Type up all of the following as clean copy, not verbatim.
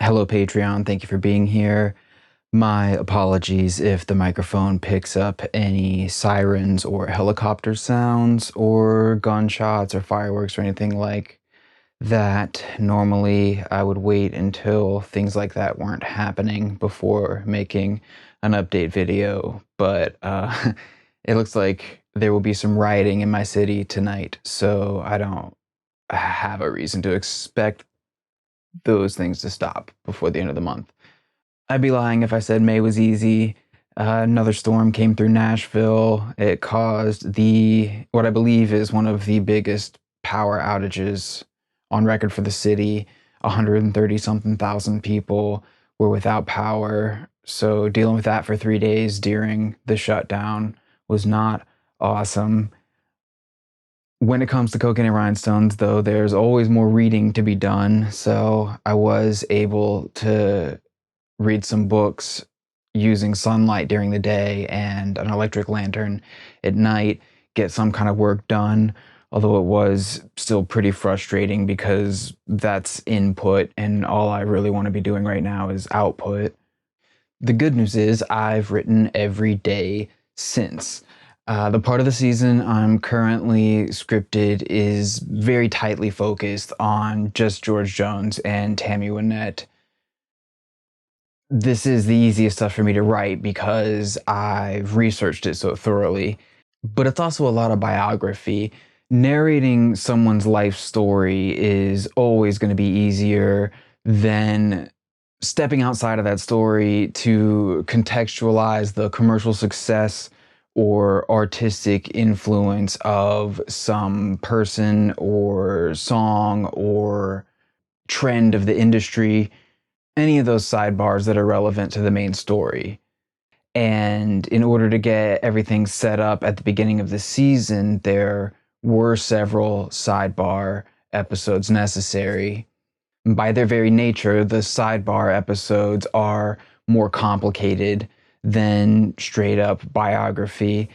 Hello, Patreon. Thank you for being here. My apologies if the microphone picks up any sirens or helicopter sounds or gunshots or fireworks or anything like that. Normally, I would wait until things like that weren't happening before making an update video, but it looks like there will be some rioting in my city tonight, so I don't have a reason to expect those things to stop before the end of the month. I'd be lying if I said May was easy. Another storm came through Nashville. It caused what I believe is one of the biggest power outages on record for the city. 130 something thousand people were without power. So dealing with that for 3 days during the shutdown was not awesome. When it comes to Cocaine and Rhinestones, though, there's always more reading to be done. So I was able to read some books using sunlight during the day and an electric lantern at night, get some kind of work done. Although it was still pretty frustrating because that's input and all I really want to be doing right now is output. The good news is I've written every day since. The part of the season I'm currently scripted is very tightly focused on just George Jones and Tammy Wynette. This is the easiest stuff for me to write because I've researched it so thoroughly, but it's also a lot of biography. Narrating someone's life story is always going to be easier than stepping outside of that story to contextualize the commercial success or artistic influence of some person or song or trend of the industry, any of those sidebars that are relevant to the main story. And in order to get everything set up at the beginning of the season, there were several sidebar episodes necessary. By their very nature, the sidebar episodes are more complicated than straight up biography.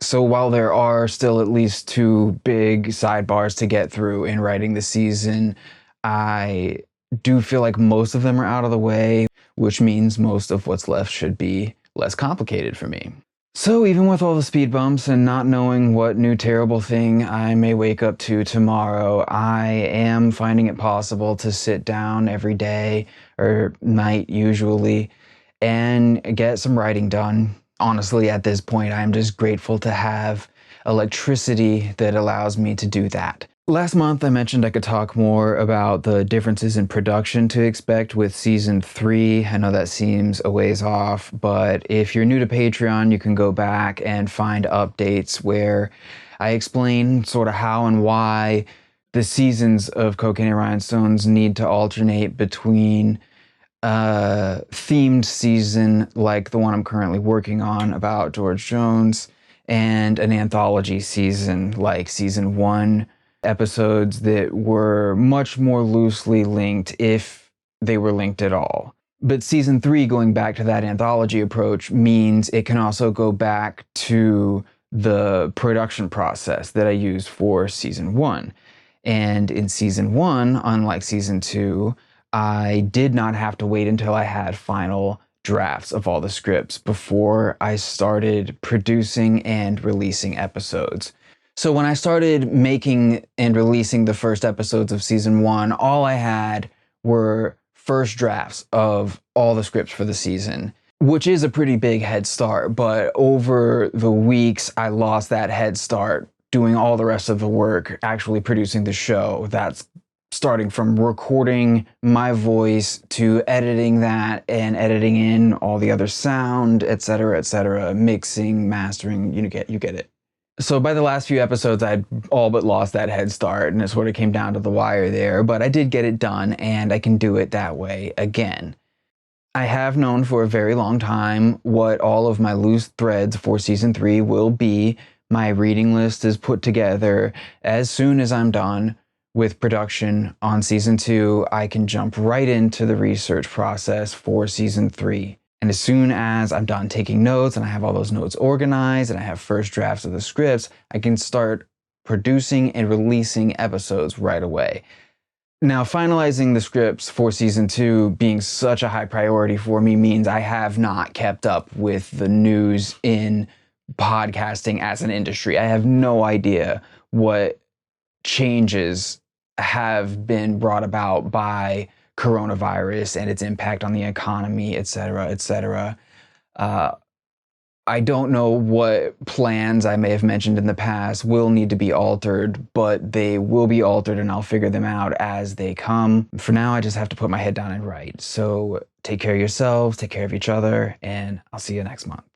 So while there are still at least two big sidebars to get through in writing the season, I do feel like most of them are out of the way, which means most of what's left should be less complicated for me. So even with all the speed bumps and not knowing what new terrible thing I may wake up to tomorrow, I am finding it possible to sit down every day, or night usually, and get some writing done. Honestly, at this point, I'm just grateful to have electricity that allows me to do that. Last month, I mentioned I could talk more about the differences in production to expect with season 3. I know that seems a ways off, but if you're new to Patreon, you can go back and find updates where I explain sort of how and why the seasons of Cocaine and Rhinestones need to alternate between a themed season like the one I'm currently working on about George Jones and an anthology season like season 1, episodes that were much more loosely linked if they were linked at all. But season 3, going back to that anthology approach, means it can also go back to the production process that I used for season 1. And in season 1, unlike season 2, I did not have to wait until I had final drafts of all the scripts before I started producing and releasing episodes. So when I started making and releasing the first episodes of season 1, all I had were first drafts of all the scripts for the season, which is a pretty big head start. But over the weeks, I lost that head start doing all the rest of the work, actually producing the show. That's starting from recording my voice to editing that and editing in all the other sound, etc., mixing, mastering, you get it. So by the last few episodes, I'd all but lost that head start, and it sort of came down to the wire there, but I did get it done, and I can do it that way again. I have known for a very long time what all of my loose threads for season 3 will be. My reading list is put together. As soon as I'm done with production on season 2, I can jump right into the research process for season 3. And as soon as I'm done taking notes and I have all those notes organized and I have first drafts of the scripts, I can start producing and releasing episodes right away. Now, finalizing the scripts for season 2 being such a high priority for me means I have not kept up with the news in podcasting as an industry. I have no idea what changes have been brought about by coronavirus and its impact on the economy, et cetera, et cetera. Uh, I don't know what plans I may have mentioned in the past will need to be altered, but they will be altered and I'll figure them out as they come. For now, I just have to put my head down and write. So take care of yourselves, take care of each other, and I'll see you next month.